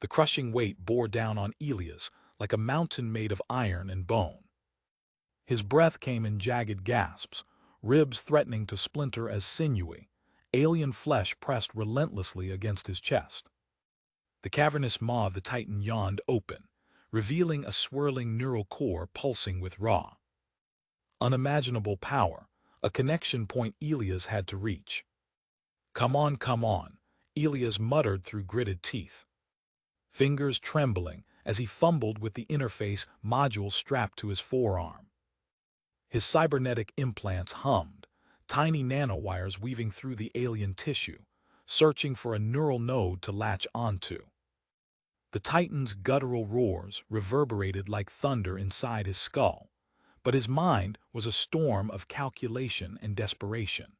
The crushing weight bore down on Elias like a mountain made of iron and bone. His breath came in jagged gasps, ribs threatening to splinter as sinewy, alien flesh pressed relentlessly against his chest. The cavernous maw of the Titan yawned open, revealing a swirling neural core pulsing with raw, unimaginable power, a connection point Elias had to reach. Come on, Elias muttered through gritted teeth, fingers trembling as he fumbled with the interface module strapped to his forearm. His cybernetic implants hummed, tiny nanowires weaving through the alien tissue, searching for a neural node to latch onto. The Titan's guttural roars reverberated like thunder inside his skull, but his mind was a storm of calculation and desperation.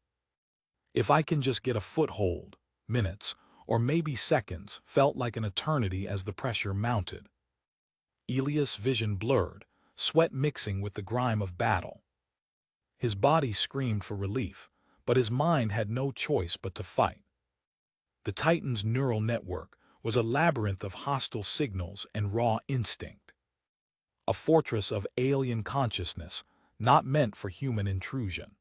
If I can just get a foothold, minutes, or maybe seconds, felt like an eternity as the pressure mounted. Elias' vision blurred, sweat mixing with the grime of battle. His body screamed for relief, but his mind had no choice but to fight. The Titan's neural network was a labyrinth of hostile signals and raw instinct. A fortress of alien consciousness, not meant for human intrusion.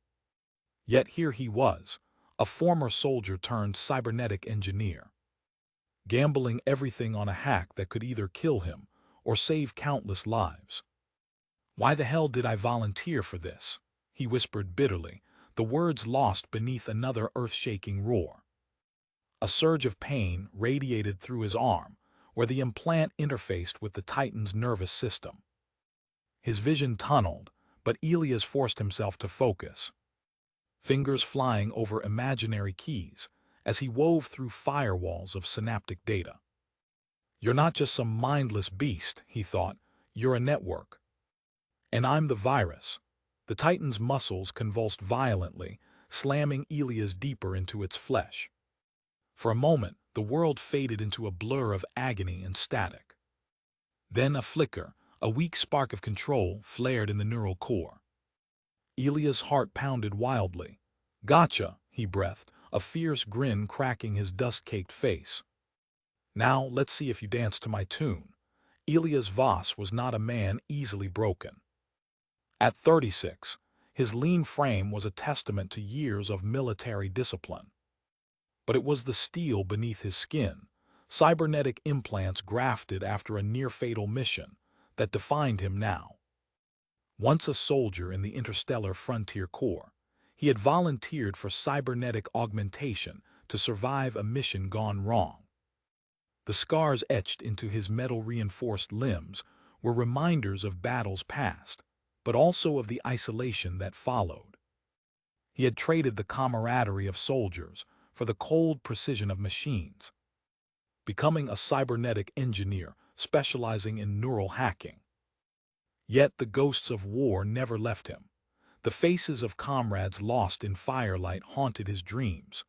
Yet here he was, a former soldier turned cybernetic engineer, gambling everything on a hack that could either kill him or save countless lives. Why the hell did I volunteer for this? He whispered bitterly, the words lost beneath another earth-shaking roar. A surge of pain radiated through his arm, where the implant interfaced with the Titan's nervous system. His vision tunneled, but Elias forced himself to focus, fingers flying over imaginary keys as he wove through firewalls of synaptic data. You're not just some mindless beast, he thought, you're a network. And I'm the virus. The Titan's muscles convulsed violently, slamming Elias deeper into its flesh. For a moment, the world faded into a blur of agony and static. Then a flicker, a weak spark of control, flared in the neural core. Elias' heart pounded wildly. Gotcha, he breathed, a fierce grin cracking his dust-caked face. Now let's see if you dance to my tune. Elias Voss was not a man easily broken. At 36, his lean frame was a testament to years of military discipline. But it was the steel beneath his skin, cybernetic implants grafted after a near-fatal mission, that defined him now. Once a soldier in the interstellar frontier corps, he had volunteered for cybernetic augmentation to survive a mission gone wrong. The scars etched into his metal-reinforced limbs were reminders of battles past, but also of the isolation that followed. He had traded the camaraderie of soldiers for the cold precision of machines, becoming a cybernetic engineer specializing in neural hacking. Yet the ghosts of war never left him. The faces of comrades lost in firelight haunted his dreams.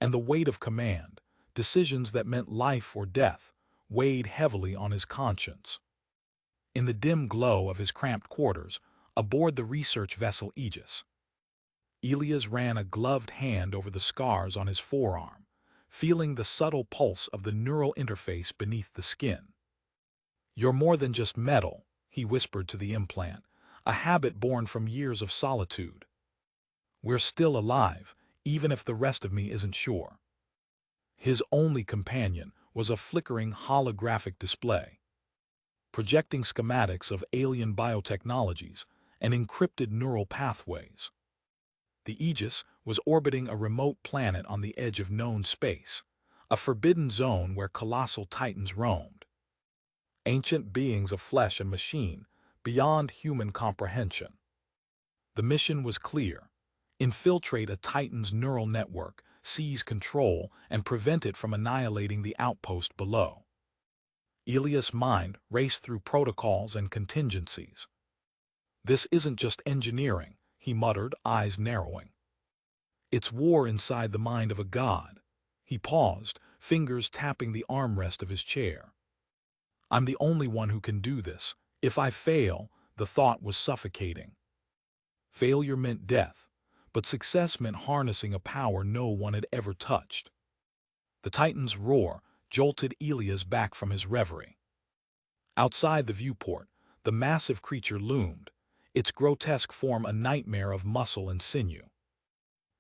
And the weight of command, decisions that meant life or death, weighed heavily on his conscience. In the dim glow of his cramped quarters, aboard the research vessel Aegis, Elias ran a gloved hand over the scars on his forearm, feeling the subtle pulse of the neural interface beneath the skin. You're more than just metal, he whispered to the implant, a habit born from years of solitude. We're still alive, even if the rest of me isn't sure. His only companion was a flickering holographic display, projecting schematics of alien biotechnologies and encrypted neural pathways. The Aegis was orbiting a remote planet on the edge of known space, a forbidden zone where colossal titans roamed. Ancient beings of flesh and machine, beyond human comprehension. The mission was clear: infiltrate a titan's neural network, seize control, and prevent it from annihilating the outpost below. Elias' mind raced through protocols and contingencies. This isn't just engineering, he muttered, eyes narrowing. It's war inside the mind of a god. He paused, fingers tapping the armrest of his chair. I'm the only one who can do this. If I fail, the thought was suffocating. Failure meant death, but success meant harnessing a power no one had ever touched. The Titan's roar, jolted Elias back from his reverie. Outside the viewport, the massive creature loomed, its grotesque form a nightmare of muscle and sinew.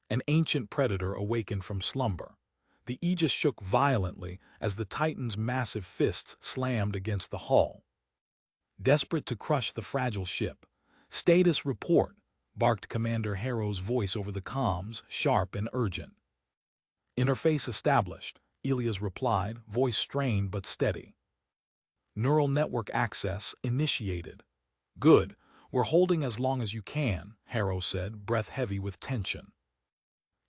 An ancient predator awakened from slumber. The Aegis shook violently as the Titan's massive fists slammed against the hull. Desperate to crush the fragile ship, "Status report," barked Commander Harrow's voice over the comms, sharp and urgent. "Interface established," Elias replied, voice strained but steady. "Neural network access initiated." "Good. We're holding as long as you can," Harrow said, breath heavy with tension.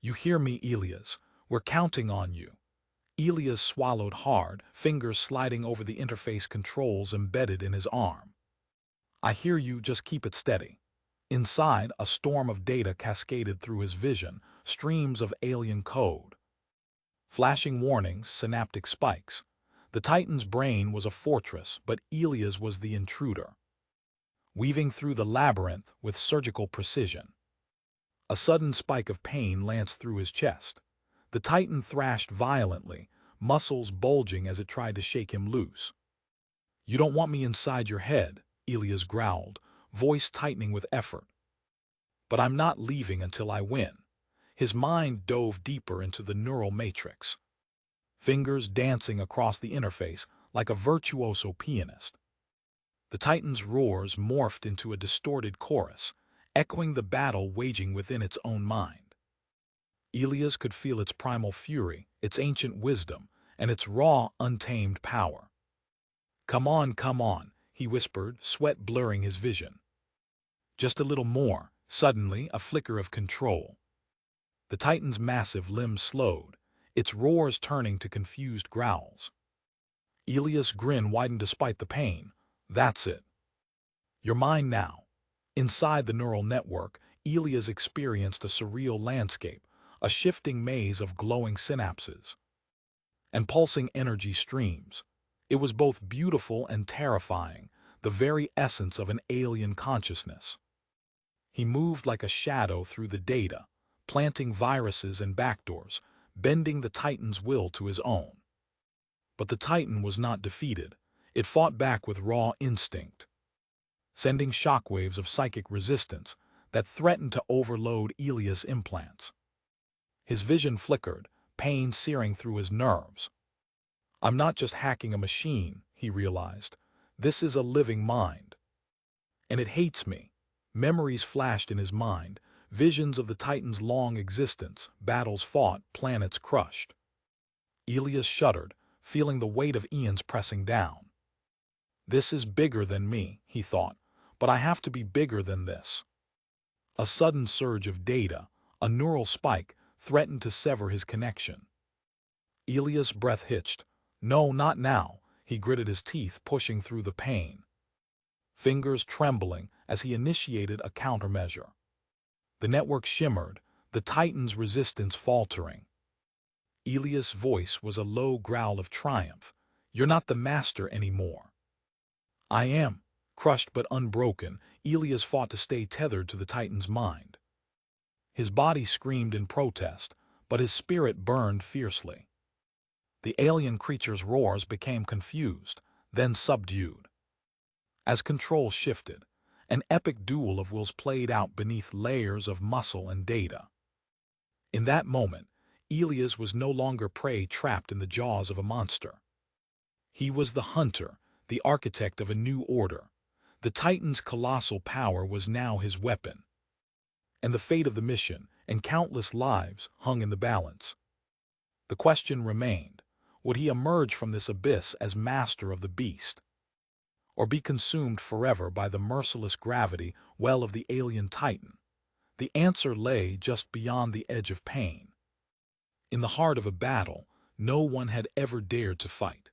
"You hear me, Elias? We're counting on you." Elias swallowed hard, fingers sliding over the interface controls embedded in his arm. "I hear you, just keep it steady." Inside, a storm of data cascaded through his vision, streams of alien code. Flashing warnings, synaptic spikes. The Titan's brain was a fortress, but Elias was the intruder, weaving through the labyrinth with surgical precision. A sudden spike of pain lanced through his chest. The Titan thrashed violently, muscles bulging as it tried to shake him loose. "You don't want me inside your head," Elias growled, voice tightening with effort. "But I'm not leaving until I win." His mind dove deeper into the neural matrix, fingers dancing across the interface like a virtuoso pianist. The Titan's roars morphed into a distorted chorus, echoing the battle waging within its own mind. Elias could feel its primal fury, its ancient wisdom, and its raw, untamed power. Come on," he whispered, sweat blurring his vision. "Just a little more." Suddenly, a flicker of control. The Titan's massive limbs slowed, its roars turning to confused growls. Elias' grin widened despite the pain. "That's it. You're mine now." Inside the neural network, Elias experienced a surreal landscape, a shifting maze of glowing synapses and pulsing energy streams. It was both beautiful and terrifying, the very essence of an alien consciousness. He moved like a shadow through the data, planting viruses and backdoors, bending the Titan's will to his own. But the Titan was not defeated. It fought back with raw instinct, sending shockwaves of psychic resistance that threatened to overload Elias' implants. His vision flickered, pain searing through his nerves. "I'm not just hacking a machine," he realized. "This is a living mind. And it hates me." Memories flashed in his mind, visions of the Titan's long existence, battles fought, planets crushed. Elias shuddered, feeling the weight of eons pressing down. "This is bigger than me," he thought, "but I have to be bigger than this." A sudden surge of data, a neural spike, threatened to sever his connection. Elias' breath hitched. "No, not now." He gritted his teeth, pushing through the pain, fingers trembling as he initiated a countermeasure. The network shimmered, the Titan's resistance faltering. Elias' voice was a low growl of triumph. "You're not the master anymore." "I am." Crushed but unbroken, Elias fought to stay tethered to the Titan's mind. His body screamed in protest, but his spirit burned fiercely. The alien creature's roars became confused, then subdued. As control shifted, an epic duel of wills played out beneath layers of muscle and data. In that moment, Elias was no longer prey trapped in the jaws of a monster. He was the hunter, the architect of a new order. The Titan's colossal power was now his weapon. And the fate of the mission, and countless lives, hung in the balance. The question remained, would he emerge from this abyss as master of the beast, or be consumed forever by the merciless gravity well of the alien Titan? The answer lay just beyond the edge of pain. In the heart of a battle no one had ever dared to fight.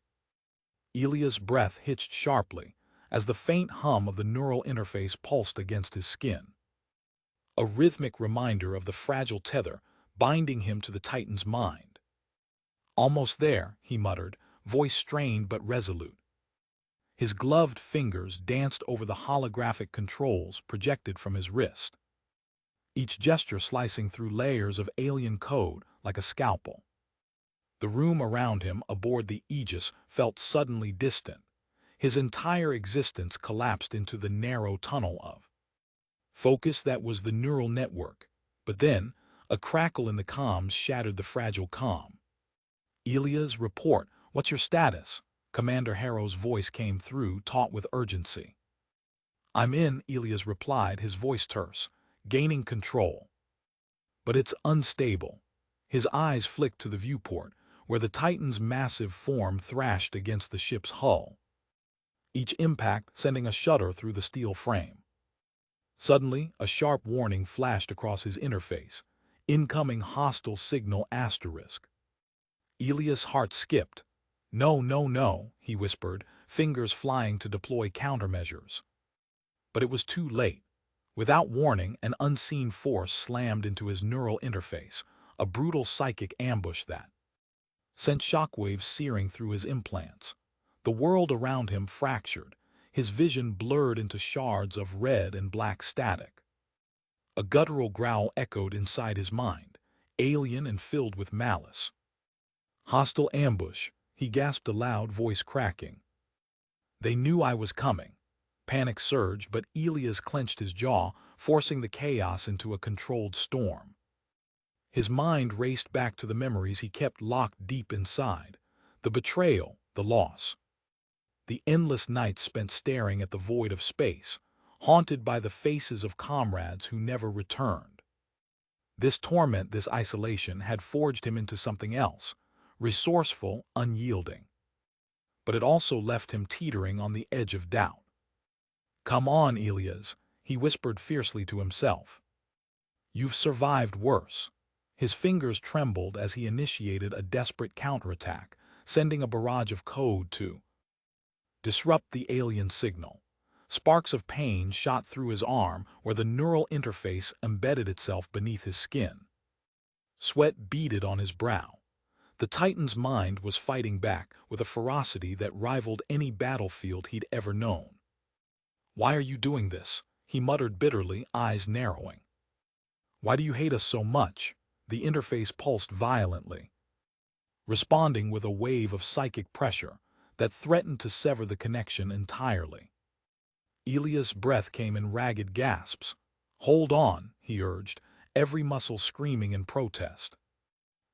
Elias' breath hitched sharply as the faint hum of the neural interface pulsed against his skin, a rhythmic reminder of the fragile tether binding him to the Titan's mind. "Almost there," he muttered, voice strained but resolute. His gloved fingers danced over the holographic controls projected from his wrist, each gesture slicing through layers of alien code like a scalpel. The room around him aboard the Aegis felt suddenly distant. His entire existence collapsed into the narrow tunnel of focus that was the neural network. But then, a crackle in the comms shattered the fragile calm. "Elias, report. What's your status?" Commander Harrow's voice came through, taut with urgency. "I'm in," Elias replied, his voice terse, gaining control. "But it's unstable." His eyes flicked to the viewport, where the Titan's massive form thrashed against the ship's hull, each impact sending a shudder through the steel frame. Suddenly, a sharp warning flashed across his interface. "Incoming hostile signal asterisk." Elias' heart skipped. "No, no, no," he whispered, fingers flying to deploy countermeasures. But it was too late. Without warning, an unseen force slammed into his neural interface, a brutal psychic ambush that sent shockwaves searing through his implants. The world around him fractured, his vision blurred into shards of red and black static. A guttural growl echoed inside his mind, alien and filled with malice. "Hostile ambush," he gasped aloud, voice cracking. "They knew I was coming." Panic surged, but Elias clenched his jaw, forcing the chaos into a controlled storm. His mind raced back to the memories he kept locked deep inside. The betrayal, the loss. The endless nights spent staring at the void of space, haunted by the faces of comrades who never returned. This torment, this isolation, had forged him into something else, resourceful, unyielding. But it also left him teetering on the edge of doubt. "Come on, Elias," he whispered fiercely to himself. "You've survived worse." His fingers trembled as he initiated a desperate counterattack, sending a barrage of code to disrupt the alien signal. Sparks of pain shot through his arm where the neural interface embedded itself beneath his skin. Sweat beaded on his brow. The Titan's mind was fighting back with a ferocity that rivaled any battlefield he'd ever known. "Why are you doing this?" he muttered bitterly, eyes narrowing. "Why do you hate us so much?" The interface pulsed violently, responding with a wave of psychic pressure that threatened to sever the connection entirely. Elias' breath came in ragged gasps. "Hold on," he urged, every muscle screaming in protest.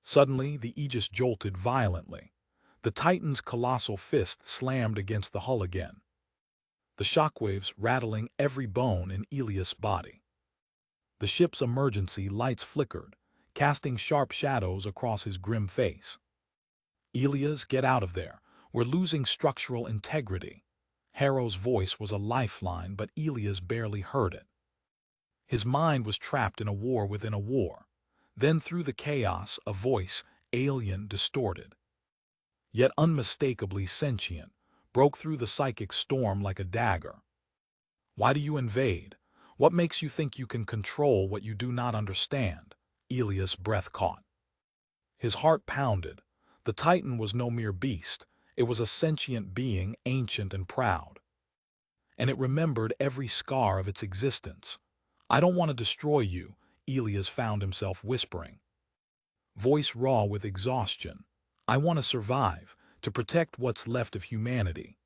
Suddenly, the Aegis jolted violently. The Titan's colossal fist slammed against the hull again, the shockwaves rattling every bone in Elias' body. The ship's emergency lights flickered, casting sharp shadows across his grim face. "Elias, get out of there. We're losing structural integrity." Harrow's voice was a lifeline, but Elias barely heard it. His mind was trapped in a war within a war. Then through the chaos, a voice, alien, distorted, yet unmistakably sentient, broke through the psychic storm like a dagger. "Why do you invade? What makes you think you can control what you do not understand?" Elias' breath caught. His heart pounded. The Titan was no mere beast. It was a sentient being, ancient and proud. And it remembered every scar of its existence. "I don't want to destroy you," Elias found himself whispering, voice raw with exhaustion. "I want to survive, to protect what's left of humanity."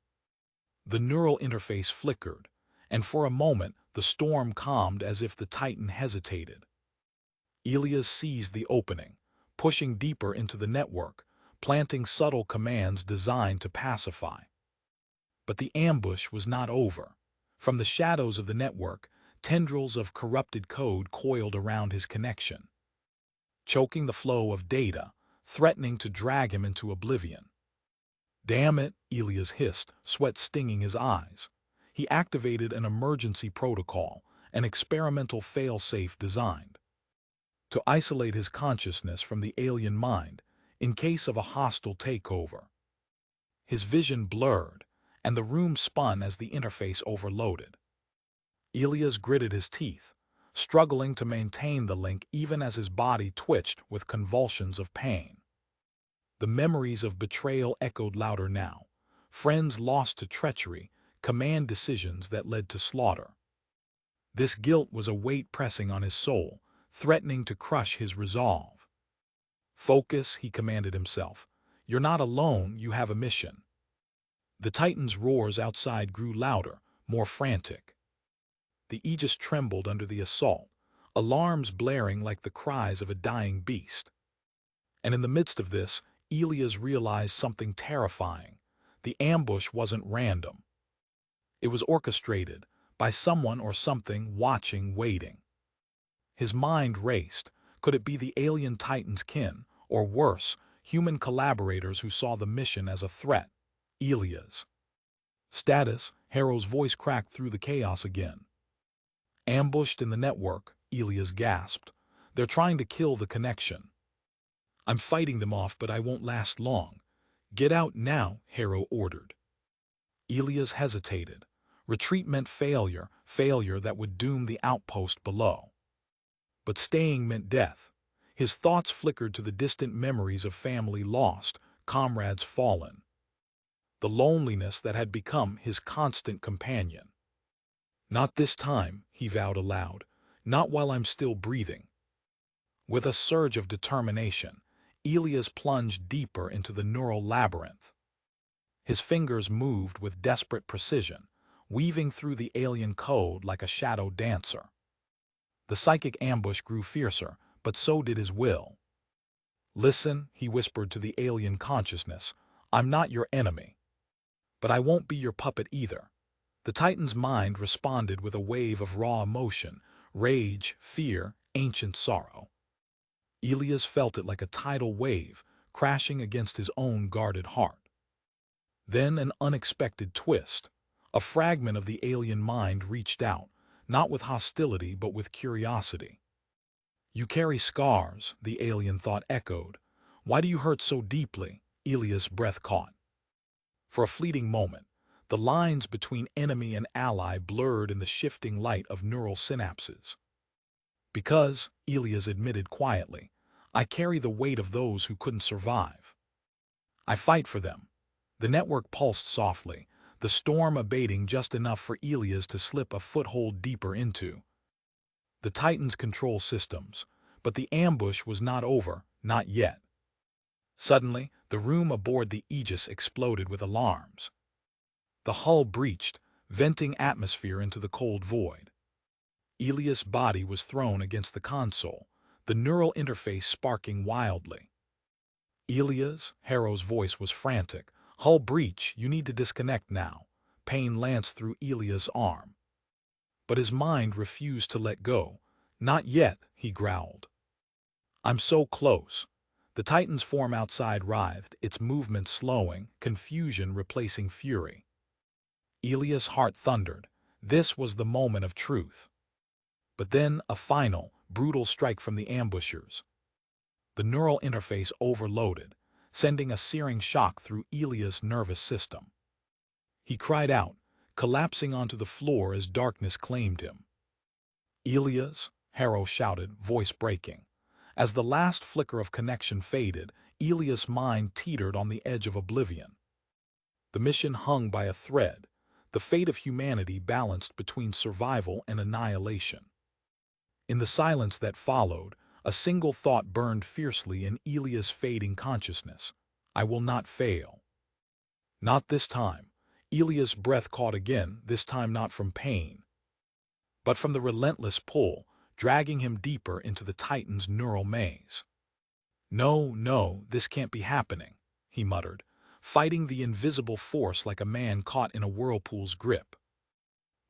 The neural interface flickered, and for a moment the storm calmed as if the Titan hesitated. Elias seized the opening, pushing deeper into the network, planting subtle commands designed to pacify. But the ambush was not over. From the shadows of the network, tendrils of corrupted code coiled around his connection, choking the flow of data, threatening to drag him into oblivion. "Damn it," Elias hissed, sweat stinging his eyes. He activated an emergency protocol, an experimental fail-safe designed to isolate his consciousness from the alien mind in case of a hostile takeover. His vision blurred, and the room spun as the interface overloaded. Elias gritted his teeth, struggling to maintain the link even as his body twitched with convulsions of pain. The memories of betrayal echoed louder now. Friends lost to treachery, command decisions that led to slaughter. This guilt was a weight pressing on his soul, threatening to crush his resolve. Focus, he commanded himself. You're not alone, you have a mission. The Titan's roars outside grew louder, more frantic. The Aegis trembled under the assault, alarms blaring like the cries of a dying beast. And in the midst of this, Elias realized something terrifying. The ambush wasn't random. It was orchestrated by someone or something watching, waiting. His mind raced. Could it be the alien Titan's kin, or worse, human collaborators who saw the mission as a threat? Elias. Status, Harrow's voice cracked through the chaos again. Ambushed in the network, Elias gasped. They're trying to kill the connection. I'm fighting them off, but I won't last long. Get out now, Harrow ordered. Elias hesitated. Retreat meant failure, failure that would doom the outpost below. But staying meant death. His thoughts flickered to the distant memories of family lost, comrades fallen. The loneliness that had become his constant companion. Not this time, he vowed aloud. Not while I'm still breathing. With a surge of determination, Elias plunged deeper into the neural labyrinth. His fingers moved with desperate precision, weaving through the alien code like a shadow dancer. The psychic ambush grew fiercer, but so did his will. Listen, he whispered to the alien consciousness, I'm not your enemy. But I won't be your puppet either. The Titan's mind responded with a wave of raw emotion, rage, fear, ancient sorrow. Elias felt it like a tidal wave, crashing against his own guarded heart. Then an unexpected twist. A fragment of the alien mind reached out, not with hostility but with curiosity. You carry scars, the alien thought echoed. Why do you hurt so deeply? Elias' breath caught. For a fleeting moment, the lines between enemy and ally blurred in the shifting light of neural synapses. Because, Elias admitted quietly, I carry the weight of those who couldn't survive. I fight for them. The network pulsed softly, the storm abating just enough for Elias to slip a foothold deeper into the Titan's control systems. But the ambush was not over, not yet. Suddenly, the room aboard the Aegis exploded with alarms. The hull breached, venting atmosphere into the cold void. Elias' body was thrown against the console, the neural interface sparking wildly. Elias, Harrow's voice was frantic. Hull breach, you need to disconnect now. Pain lanced through Elias' arm. But his mind refused to let go. Not yet, he growled. I'm so close. The Titan's form outside writhed, its movement slowing, confusion replacing fury. Elias' heart thundered. This was the moment of truth. But then a final, brutal strike from the ambushers. The neural interface overloaded, sending a searing shock through Elias' nervous system. He cried out, collapsing onto the floor as darkness claimed him. Elias, Harrow shouted, voice breaking. As the last flicker of connection faded, Elias' mind teetered on the edge of oblivion. The mission hung by a thread, the fate of humanity balanced between survival and annihilation. In the silence that followed, a single thought burned fiercely in Elias' fading consciousness. I will not fail. Not this time. Elias' breath caught again, this time not from pain, but from the relentless pull, dragging him deeper into the Titan's neural maze. No, no, this can't be happening, he muttered, fighting the invisible force like a man caught in a whirlpool's grip.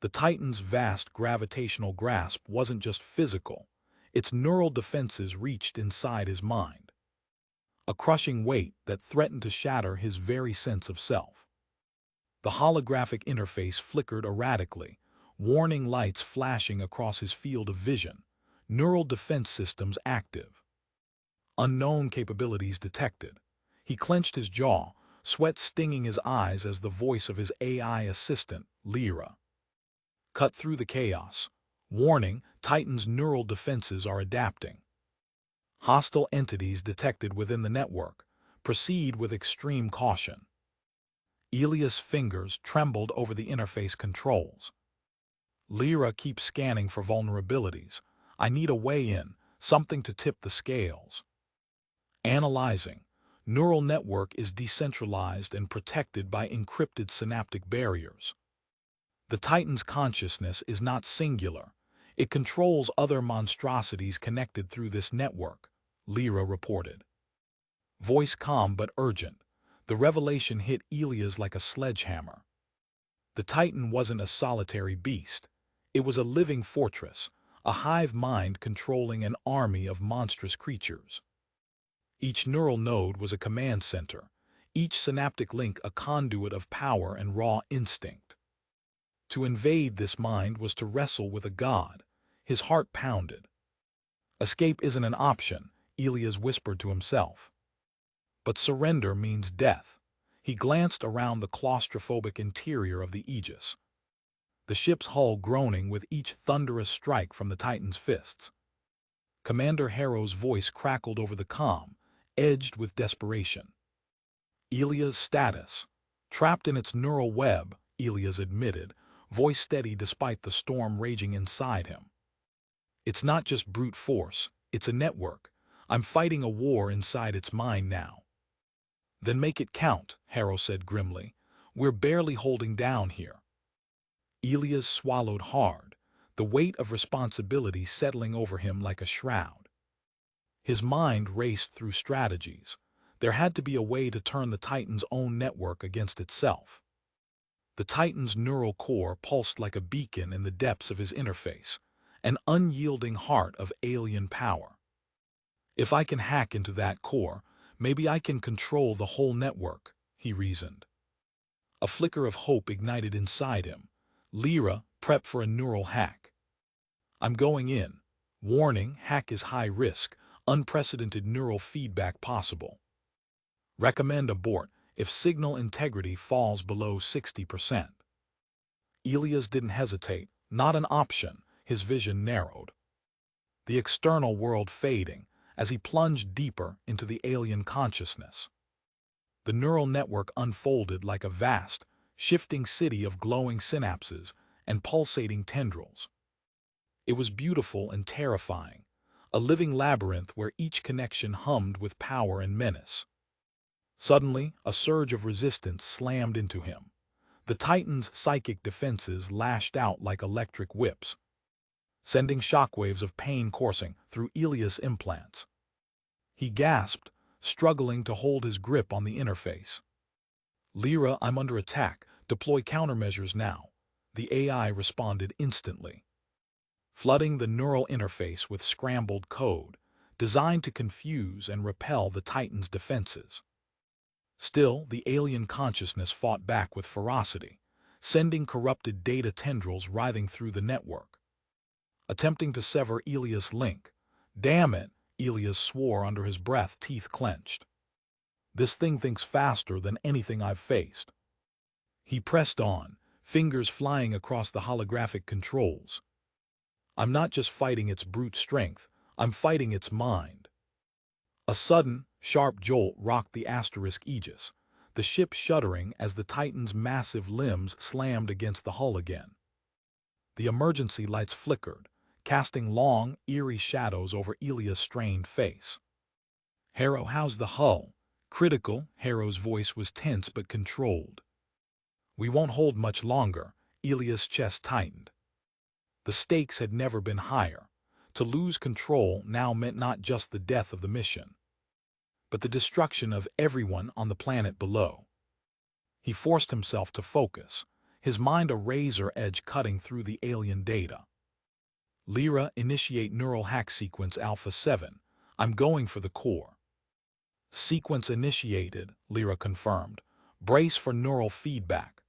The Titan's vast gravitational grasp wasn't just physical, its neural defenses reached inside his mind. A crushing weight that threatened to shatter his very sense of self. The holographic interface flickered erratically, warning lights flashing across his field of vision, neural defense systems active. Unknown capabilities detected. He clenched his jaw, sweat stinging his eyes as the voice of his AI assistant, Lyra, cut through the chaos. Warning, Titan's neural defenses are adapting. Hostile entities detected within the network. Proceed with extreme caution. Elias' fingers trembled over the interface controls. Lyra keeps scanning for vulnerabilities. I need a way in, something to tip the scales. Analyzing. Neural network is decentralized and protected by encrypted synaptic barriers. The Titan's consciousness is not singular. It controls other monstrosities connected through this network, Lyra reported. Voice calm but urgent. The revelation hit Elias like a sledgehammer. The Titan wasn't a solitary beast. It was a living fortress, a hive mind controlling an army of monstrous creatures. Each neural node was a command center, each synaptic link a conduit of power and raw instinct. To invade this mind was to wrestle with a god. His heart pounded. Escape isn't an option, Elias whispered to himself. But surrender means death. He glanced around the claustrophobic interior of the Aegis, the ship's hull groaning with each thunderous strike from the Titan's fists. Commander Harrow's voice crackled over the comm, edged with desperation. Elia's status. Trapped in its neural web, Elias admitted, voice steady despite the storm raging inside him. It's not just brute force, it's a network. I'm fighting a war inside its mind now. Then make it count, Harrow said grimly. We're barely holding down here. Elias swallowed hard, the weight of responsibility settling over him like a shroud. His mind raced through strategies. There had to be a way to turn the Titan's own network against itself. The Titan's neural core pulsed like a beacon in the depths of his interface, an unyielding heart of alien power. If I can hack into that core, maybe I can control the whole network, he reasoned. A flicker of hope ignited inside him. Lyra, prep for a neural hack. I'm going in. Warning, hack is high risk, unprecedented neural feedback possible. Recommend abort if signal integrity falls below 60%. Elias didn't hesitate, not an option, his vision narrowed. The external world fading as he plunged deeper into the alien consciousness. The neural network unfolded like a vast, shifting city of glowing synapses and pulsating tendrils. It was beautiful and terrifying, a living labyrinth where each connection hummed with power and menace. Suddenly, a surge of resistance slammed into him. The Titan's psychic defenses lashed out like electric whips, sending shockwaves of pain coursing through Elias' implants. He gasped, struggling to hold his grip on the interface. Lyra, I'm under attack. Deploy countermeasures now. The AI responded instantly, flooding the neural interface with scrambled code, designed to confuse and repel the Titan's defenses. Still, the alien consciousness fought back with ferocity, sending corrupted data tendrils writhing through the network. Attempting to sever Elias' link. Damn it, Elias swore under his breath, teeth clenched. This thing thinks faster than anything I've faced. He pressed on, fingers flying across the holographic controls. I'm not just fighting its brute strength, I'm fighting its mind. A sudden, sharp jolt rocked the asterisk Aegis, the ship shuddering as the Titan's massive limbs slammed against the hull again. The emergency lights flickered, casting long, eerie shadows over Elias' strained face. Harrow, how's the hull? Critical, Harrow's voice was tense but controlled. We won't hold much longer, Elias' chest tightened. The stakes had never been higher. To lose control now meant not just the death of the mission, but the destruction of everyone on the planet below. He forced himself to focus, his mind a razor edge cutting through the alien data. Lyra, initiate neural hack sequence Alpha 7. I'm going for the core. Sequence initiated, Lyra confirmed. Brace for neural feedback.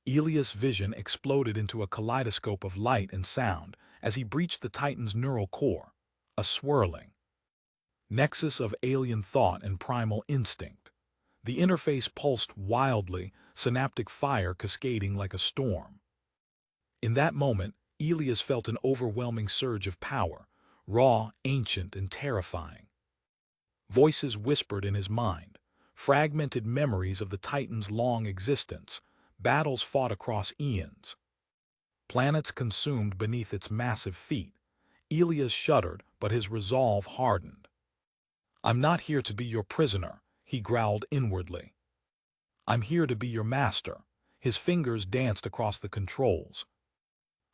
Elias' vision exploded into a kaleidoscope of light and sound as he breached the Titan's neural core, a swirling nexus of alien thought and primal instinct. The interface pulsed wildly, synaptic fire cascading like a storm. In that moment, Elias felt an overwhelming surge of power, raw, ancient, and terrifying. Voices whispered in his mind, fragmented memories of the Titan's long existence, battles fought across eons, planets consumed beneath its massive feet. Elias shuddered, but his resolve hardened. I'm not here to be your prisoner, he growled inwardly. I'm here to be your master. His fingers danced across the controls,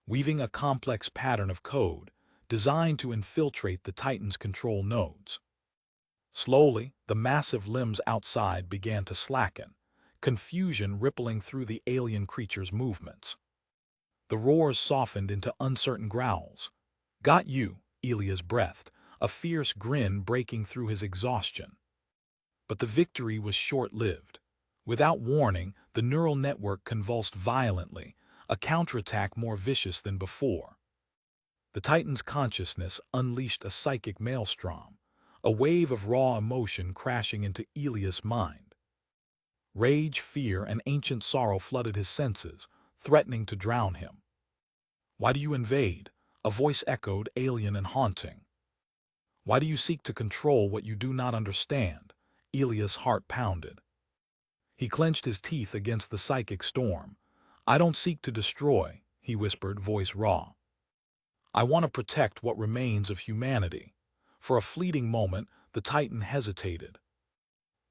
weaving a complex pattern of code designed to infiltrate the Titan's control nodes. Slowly, the massive limbs outside began to slacken, confusion rippling through the alien creature's movements. The roars softened into uncertain growls. Got you, Elias breathed, a fierce grin breaking through his exhaustion. But the victory was short-lived. Without warning, the neural network convulsed violently, a counterattack more vicious than before. The Titan's consciousness unleashed a psychic maelstrom, a wave of raw emotion crashing into Elias' mind. Rage, fear, and ancient sorrow flooded his senses, threatening to drown him. Why do you invade? A voice echoed, alien and haunting. Why do you seek to control what you do not understand? Elias' heart pounded. He clenched his teeth against the psychic storm. I don't seek to destroy, he whispered, voice raw. I want to protect what remains of humanity. For a fleeting moment, the Titan hesitated.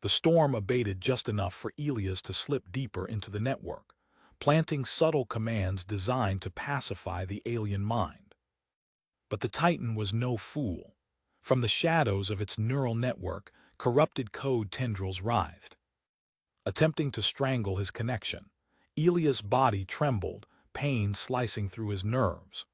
The storm abated just enough for Elias to slip deeper into the network, planting subtle commands designed to pacify the alien mind. But the Titan was no fool. From the shadows of its neural network, corrupted code tendrils writhed, attempting to strangle his connection. Elias' body trembled, pain slicing through his nerves.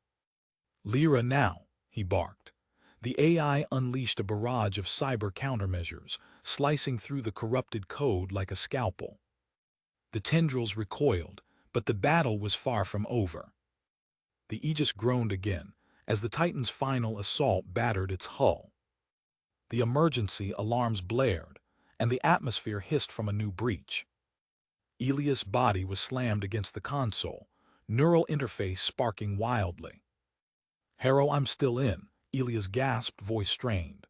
Lyra now, he barked. The AI unleashed a barrage of cyber countermeasures, slicing through the corrupted code like a scalpel. The tendrils recoiled, but the battle was far from over. The Aegis groaned again, as the Titan's final assault battered its hull. The emergency alarms blared, and the atmosphere hissed from a new breach. Elias' body was slammed against the console, neural interface sparking wildly. Harrow, I'm still in, Elias gasped, voice strained.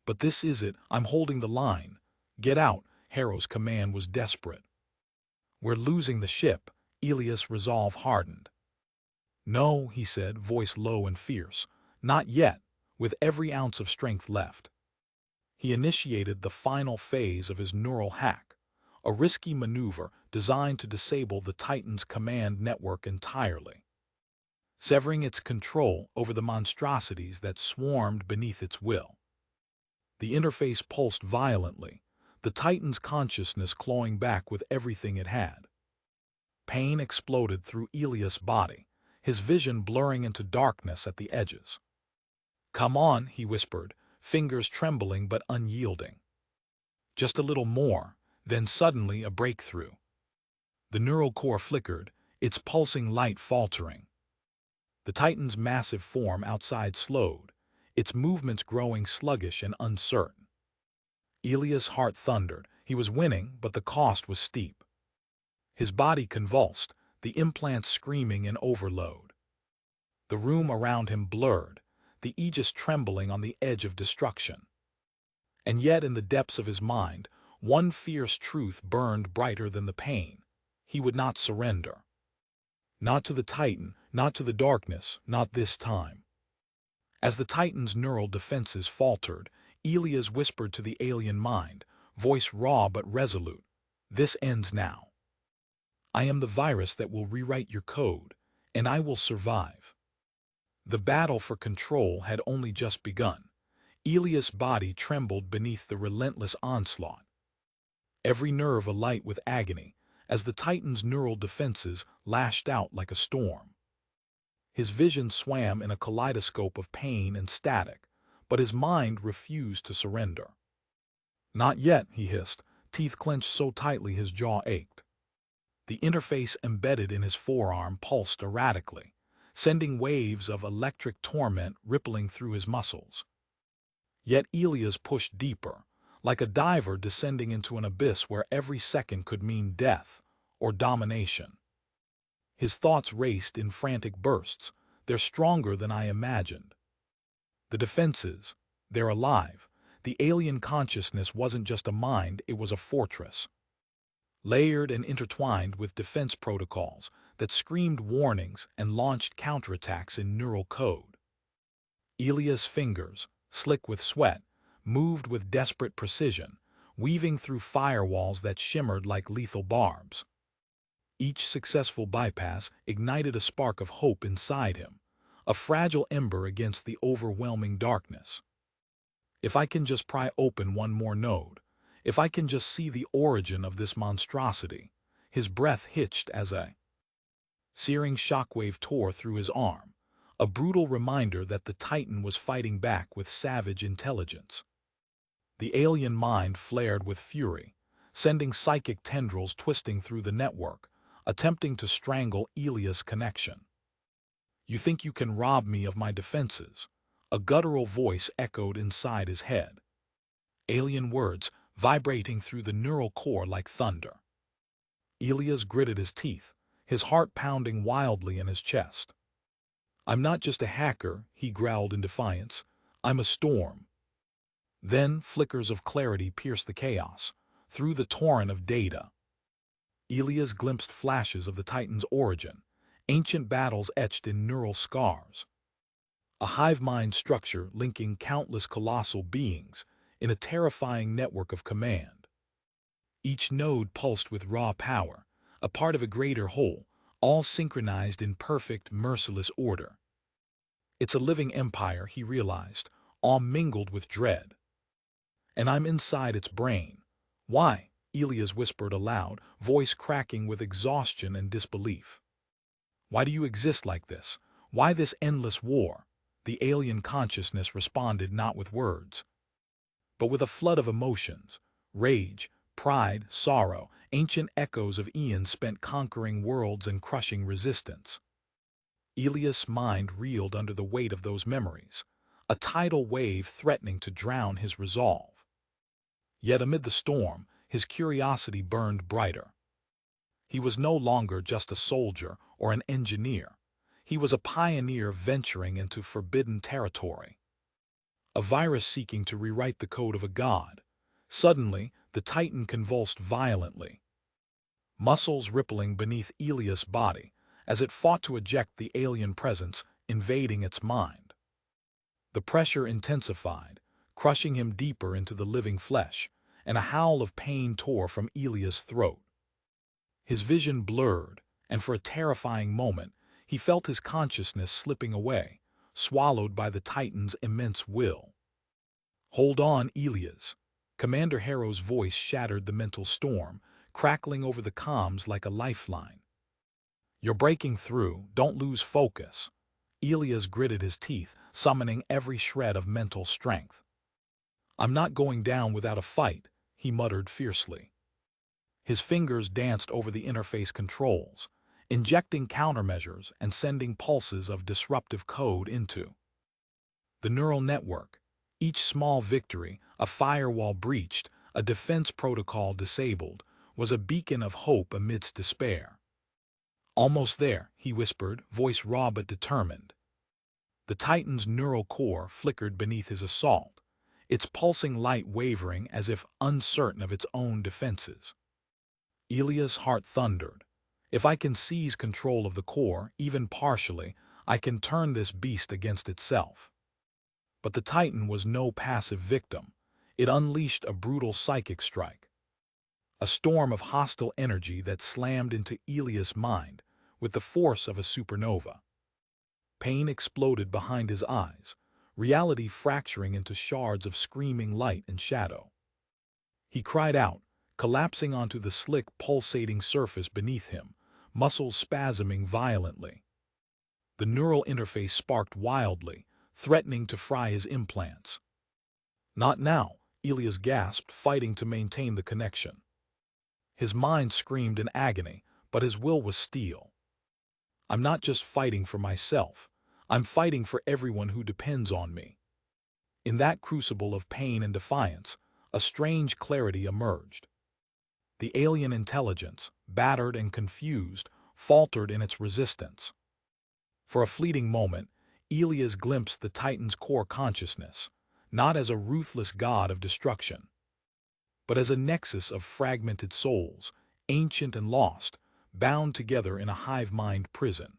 But this is it, I'm holding the line. Get out, Harrow's command was desperate. We're losing the ship, Elias' resolve hardened. No, he said, voice low and fierce. Not yet, with every ounce of strength left. He initiated the final phase of his neural hack, a risky maneuver designed to disable the Titan's command network entirely, severing its control over the monstrosities that swarmed beneath its will. The interface pulsed violently, the Titan's consciousness clawing back with everything it had. Pain exploded through Elias' body, his vision blurring into darkness at the edges. Come on, he whispered, fingers trembling but unyielding. Just a little more, then suddenly a breakthrough. The neural core flickered, its pulsing light faltering. The Titan's massive form outside slowed, its movements growing sluggish and uncertain. Elias' heart thundered. He was winning, but the cost was steep. His body convulsed, the implants screaming in overload. The room around him blurred, the Aegis trembling on the edge of destruction. And yet in the depths of his mind, one fierce truth burned brighter than the pain. He would not surrender. Not to the Titan, not to the darkness, not this time. As the Titan's neural defenses faltered, Elias whispered to the alien mind, voice raw but resolute, "This ends now. I am the virus that will rewrite your code, and I will survive." The battle for control had only just begun. Elias' body trembled beneath the relentless onslaught, every nerve alight with agony, as the Titan's neural defenses lashed out like a storm. His vision swam in a kaleidoscope of pain and static, but his mind refused to surrender. Not yet, he hissed, teeth clenched so tightly his jaw ached. The interface embedded in his forearm pulsed erratically, sending waves of electric torment rippling through his muscles. Yet Elias pushed deeper, like a diver descending into an abyss where every second could mean death or domination. His thoughts raced in frantic bursts. They're stronger than I imagined. The defenses, they're alive. The alien consciousness wasn't just a mind, it was a fortress, layered and intertwined with defense protocols that screamed warnings and launched counterattacks in neural code. Elias' fingers, slick with sweat, moved with desperate precision, weaving through firewalls that shimmered like lethal barbs. Each successful bypass ignited a spark of hope inside him, a fragile ember against the overwhelming darkness. If I can just pry open one more node, if I can just see the origin of this monstrosity, his breath hitched as a searing shockwave tore through his arm, a brutal reminder that the Titan was fighting back with savage intelligence. The alien mind flared with fury, sending psychic tendrils twisting through the network, attempting to strangle Elia's connection. "You think you can rob me of my defenses?" A guttural voice echoed inside his head. Alien words vibrating through the neural core like thunder. Elias gritted his teeth, his heart pounding wildly in his chest. "I'm not just a hacker," he growled in defiance. "I'm a storm." Then flickers of clarity pierced the chaos, through the torrent of data. Elias glimpsed flashes of the Titan's origin, ancient battles etched in neural scars. A hive-mind structure linking countless colossal beings in a terrifying network of command. Each node pulsed with raw power, a part of a greater whole, all synchronized in perfect, merciless order. It's a living empire, he realized, all mingled with dread. And I'm inside its brain. "Why?" Elias whispered aloud, voice cracking with exhaustion and disbelief. "Why do you exist like this? Why this endless war?" The alien consciousness responded not with words, but with a flood of emotions: rage, pride, sorrow, ancient echoes of eons spent conquering worlds and crushing resistance. Elias' mind reeled under the weight of those memories, a tidal wave threatening to drown his resolve. Yet amid the storm, his curiosity burned brighter. He was no longer just a soldier or an engineer. He was a pioneer venturing into forbidden territory. A virus seeking to rewrite the code of a god. Suddenly, the Titan convulsed violently, muscles rippling beneath Elias' body as it fought to eject the alien presence invading its mind. The pressure intensified, crushing him deeper into the living flesh, and a howl of pain tore from Elias' throat. His vision blurred, and for a terrifying moment, he felt his consciousness slipping away, swallowed by the Titan's immense will. "Hold on, Elias." Commander Harrow's voice shattered the mental storm, crackling over the comms like a lifeline. "You're breaking through, don't lose focus." Elias gritted his teeth, summoning every shred of mental strength. "I'm not going down without a fight," he muttered fiercely. His fingers danced over the interface controls, injecting countermeasures and sending pulses of disruptive code into the neural network. Each small victory, a firewall breached, a defense protocol disabled, was a beacon of hope amidst despair. "Almost there," he whispered, voice raw but determined. The Titan's neural core flickered beneath his assault, its pulsing light wavering as if uncertain of its own defenses. Elias' heart thundered. "If I can seize control of the core, even partially, I can turn this beast against itself." But the Titan was no passive victim. It unleashed a brutal psychic strike, a storm of hostile energy that slammed into Elias' mind with the force of a supernova. Pain exploded behind his eyes, reality fracturing into shards of screaming light and shadow. He cried out, collapsing onto the slick, pulsating surface beneath him, muscles spasming violently. The neural interface sparked wildly, threatening to fry his implants. "Not now," Elias gasped, fighting to maintain the connection. His mind screamed in agony, but his will was steel. "I'm not just fighting for myself. I'm fighting for everyone who depends on me." In that crucible of pain and defiance, a strange clarity emerged. The alien intelligence, battered and confused, faltered in its resistance. For a fleeting moment, Elias glimpsed the Titan's core consciousness, not as a ruthless god of destruction, but as a nexus of fragmented souls, ancient and lost, bound together in a hive-mind prison.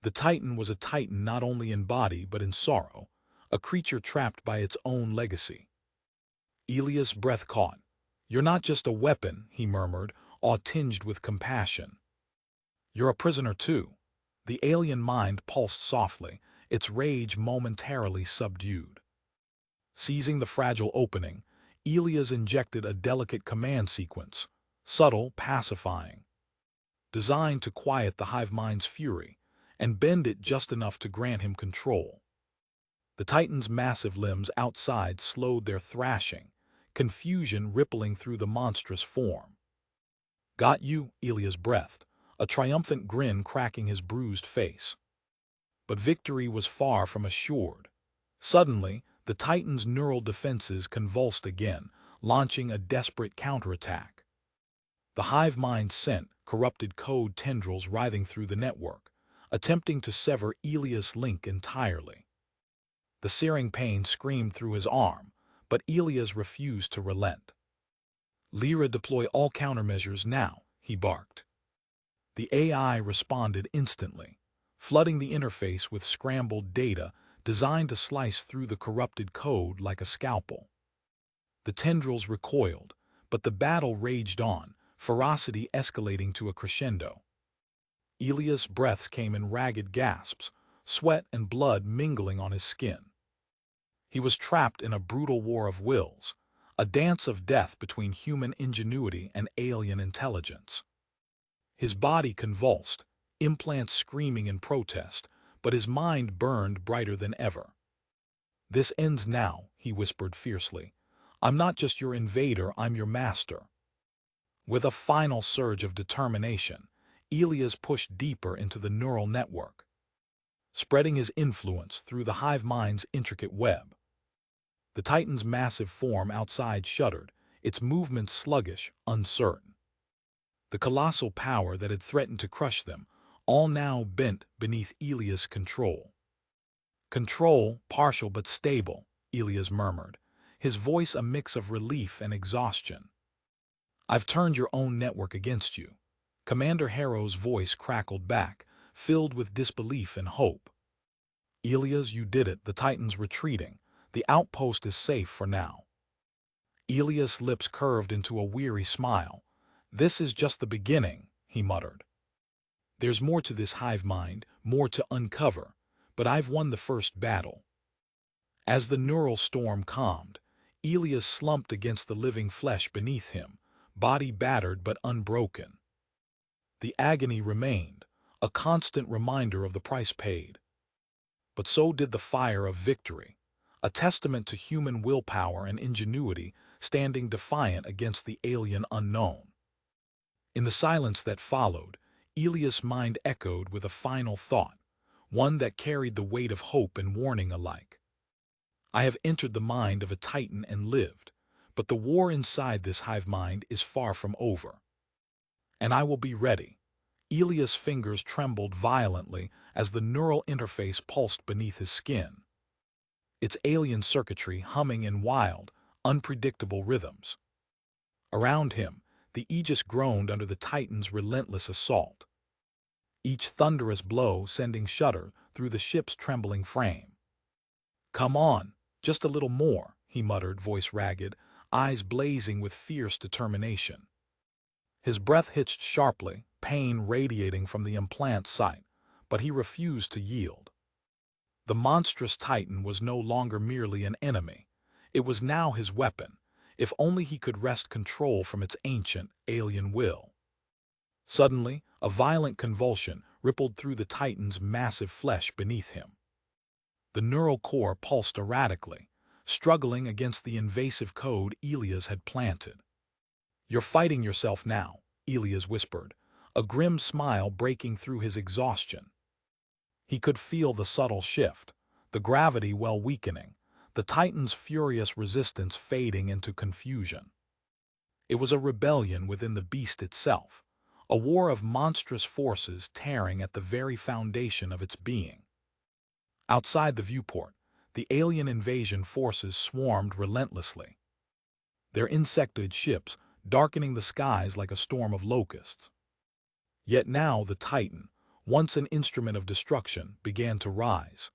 The Titan was a Titan not only in body but in sorrow, a creature trapped by its own legacy. Elias' breath caught. "You're not just a weapon," he murmured, awe tinged with compassion. "You're a prisoner too." The alien mind pulsed softly, its rage momentarily subdued. Seizing the fragile opening, Elias injected a delicate command sequence, subtle, pacifying, designed to quiet the hive mind's fury and bend it just enough to grant him control. The Titan's massive limbs outside slowed their thrashing, confusion rippling through the monstrous form. "Got you," Elias breathed, a triumphant grin cracking his bruised face. But victory was far from assured. Suddenly, the Titan's neural defenses convulsed again, launching a desperate counterattack. The hive mind sent corrupted code tendrils writhing through the network, attempting to sever Elias' link entirely. The searing pain screamed through his arm, but Elias refused to relent. "Lyra, deploy all countermeasures now," he barked. The AI responded instantly, flooding the interface with scrambled data designed to slice through the corrupted code like a scalpel. The tendrils recoiled, but the battle raged on, ferocity escalating to a crescendo. Elias' breaths came in ragged gasps, sweat and blood mingling on his skin. He was trapped in a brutal war of wills, a dance of death between human ingenuity and alien intelligence. His body convulsed, implants screaming in protest, but his mind burned brighter than ever. "This ends now," he whispered fiercely. "I'm not just your invader, I'm your master." With a final surge of determination, Elias pushed deeper into the neural network, spreading his influence through the hive mind's intricate web. The Titan's massive form outside shuddered, its movements sluggish, uncertain. The colossal power that had threatened to crush them, all now bent beneath Elias' control. "Control, partial but stable," Elias murmured, his voice a mix of relief and exhaustion. "I've turned your own network against you." Commander Harrow's voice crackled back, filled with disbelief and hope. "Elias, you did it. The Titan's retreating. The outpost is safe for now." Elias' lips curved into a weary smile. "This is just the beginning," he muttered. "There's more to this hive mind, more to uncover, but I've won the first battle." As the neural storm calmed, Elias slumped against the living flesh beneath him, body battered but unbroken. The agony remained, a constant reminder of the price paid. But so did the fire of victory, a testament to human willpower and ingenuity standing defiant against the alien unknown. In the silence that followed, Elias' mind echoed with a final thought, one that carried the weight of hope and warning alike. "I have entered the mind of a Titan and lived, but the war inside this hive mind is far from over. And I will be ready." Elias' fingers trembled violently as the neural interface pulsed beneath his skin, its alien circuitry humming in wild, unpredictable rhythms. Around him, the Aegis groaned under the Titan's relentless assault, each thunderous blow sending shudder through the ship's trembling frame. "Come on, just a little more," he muttered, voice ragged, eyes blazing with fierce determination. His breath hitched sharply, pain radiating from the implant site, but he refused to yield. The monstrous Titan was no longer merely an enemy. It was now his weapon, if only he could wrest control from its ancient, alien will. Suddenly, a violent convulsion rippled through the Titan's massive flesh beneath him. The neural core pulsed erratically, struggling against the invasive code Elias had planted. "You're fighting yourself now," Elias whispered, a grim smile breaking through his exhaustion. He could feel the subtle shift, the gravity well weakening, the Titan's furious resistance fading into confusion. It was a rebellion within the beast itself, a war of monstrous forces tearing at the very foundation of its being. Outside the viewport, the alien invasion forces swarmed relentlessly, their insectoid ships darkening the skies like a storm of locusts. Yet now the Titan, once an instrument of destruction, began to rise,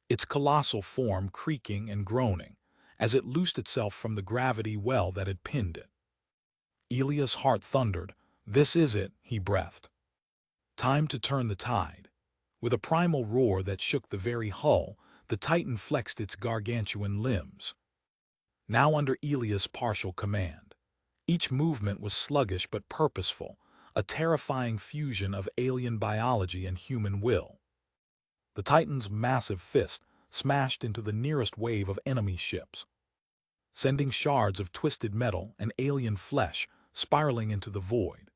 its colossal form creaking and groaning, as it loosed itself from the gravity well that had pinned it. Elias' heart thundered. "This is it," he breathed. "Time to turn the tide." With a primal roar that shook the very hull, the Titan flexed its gargantuan limbs. Now under Elias' partial command. Each movement was sluggish but purposeful, a terrifying fusion of alien biology and human will. The Titan's massive fist smashed into the nearest wave of enemy ships, sending shards of twisted metal and alien flesh spiraling into the void.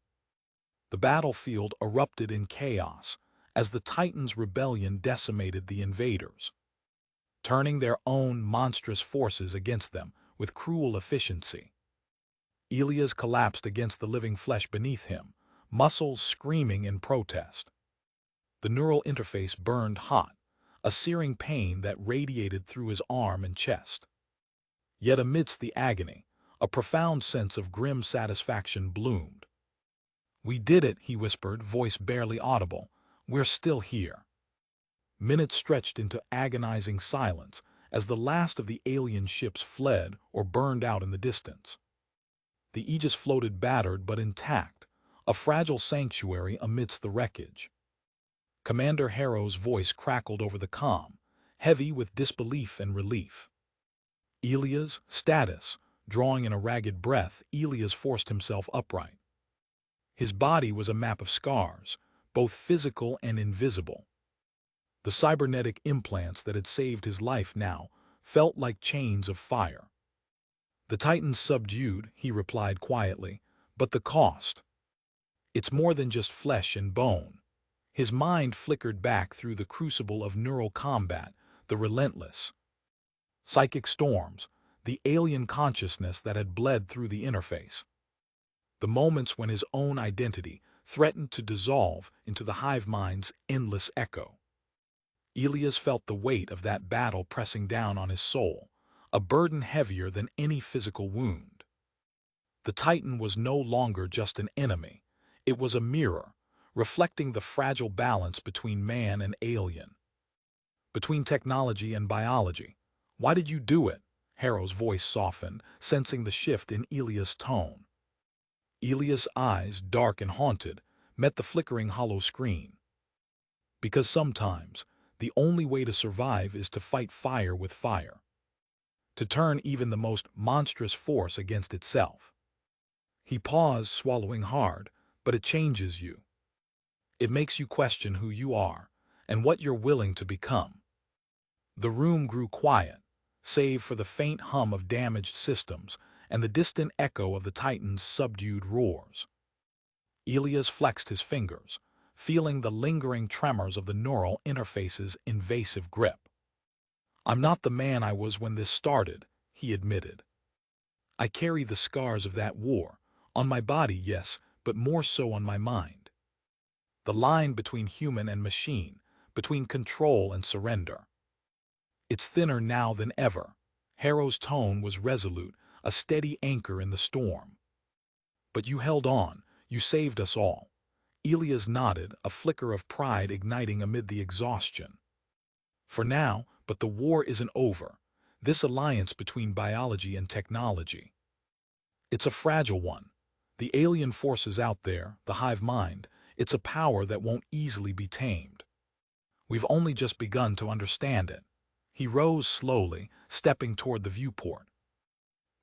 The battlefield erupted in chaos as the Titan's rebellion decimated the invaders, turning their own monstrous forces against them with cruel efficiency. Elias collapsed against the living flesh beneath him, muscles screaming in protest. The neural interface burned hot, a searing pain that radiated through his arm and chest. Yet amidst the agony, a profound sense of grim satisfaction bloomed. "We did it," he whispered, voice barely audible. "We're still here." Minutes stretched into agonizing silence as the last of the alien ships fled or burned out in the distance. The Aegis floated battered but intact, a fragile sanctuary amidst the wreckage. Commander Harrow's voice crackled over the comm, heavy with disbelief and relief. "Elias, status." Drawing in a ragged breath, Elias forced himself upright. His body was a map of scars, both physical and invisible. The cybernetic implants that had saved his life now felt like chains of fire. "The Titan's subdued," he replied quietly, "but the cost? It's more than just flesh and bone." His mind flickered back through the crucible of neural combat, the relentless psychic storms, the alien consciousness that had bled through the interface. The moments when his own identity threatened to dissolve into the hive mind's endless echo. Elias felt the weight of that battle pressing down on his soul, a burden heavier than any physical wound. The Titan was no longer just an enemy. It was a mirror, reflecting the fragile balance between man and alien, between technology and biology. "Why did you do it?" Harrow's voice softened, sensing the shift in Elias' tone. Elias' eyes, dark and haunted, met the flickering hollow screen. "Because sometimes the only way to survive is to fight fire with fire, to turn even the most monstrous force against itself." He paused, swallowing hard. "But it changes you. It makes you question who you are and what you're willing to become." The room grew quiet, save for the faint hum of damaged systems and the distant echo of the Titan's subdued roars. Elias flexed his fingers, feeling the lingering tremors of the neural interface's invasive grip. "I'm not the man I was when this started," he admitted. "I carry the scars of that war, on my body, yes, but more so on my mind. The line between human and machine, between control and surrender. It's thinner now than ever." Harrow's tone was resolute, a steady anchor in the storm. "But you held on, you saved us all." Elias nodded, a flicker of pride igniting amid the exhaustion. "For now, but the war isn't over. This alliance between biology and technology. It's a fragile one. The alien forces out there, the hive mind, it's a power that won't easily be tamed. We've only just begun to understand it." He rose slowly, stepping toward the viewport.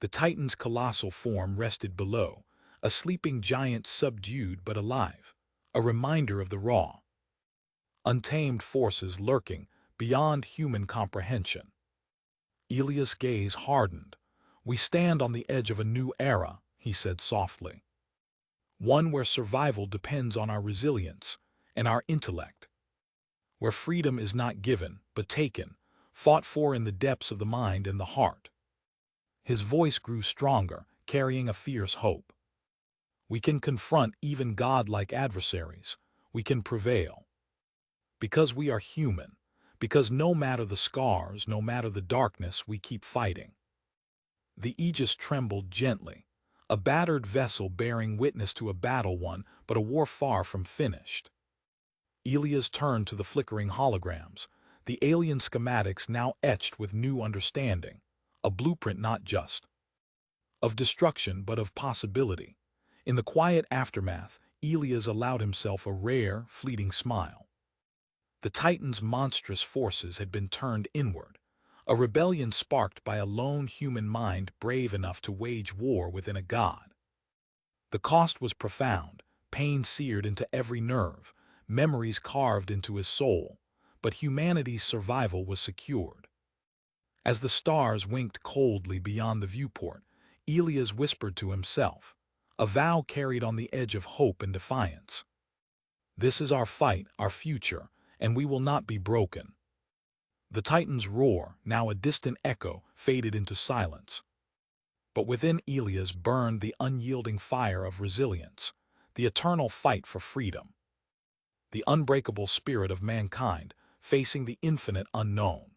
The Titan's colossal form rested below, a sleeping giant subdued but alive, a reminder of the raw, untamed forces lurking beyond human comprehension. Elias' gaze hardened. "We stand on the edge of a new era," he said softly. "One where survival depends on our resilience and our intellect. Where freedom is not given, but taken, fought for in the depths of the mind and the heart." His voice grew stronger, carrying a fierce hope. "We can confront even godlike adversaries. We can prevail. Because we are human. Because no matter the scars, no matter the darkness, we keep fighting." The Aegis trembled gently, a battered vessel bearing witness to a battle won, but a war far from finished. Elias turned to the flickering holograms, the alien schematics now etched with new understanding. a blueprint not just of destruction but of possibility. In the quiet aftermath, Elias allowed himself a rare, fleeting smile. The Titan's monstrous forces had been turned inward, a rebellion sparked by a lone human mind brave enough to wage war within a god. The cost was profound, pain seared into every nerve, memories carved into his soul, but humanity's survival was secured. As the stars winked coldly beyond the viewport, Elias whispered to himself, a vow carried on the edge of hope and defiance. This is our fight, our future, and we will not be broken. The Titan's roar, now a distant echo, faded into silence. But within Elias burned the unyielding fire of resilience, the eternal fight for freedom, the unbreakable spirit of mankind facing the infinite unknown.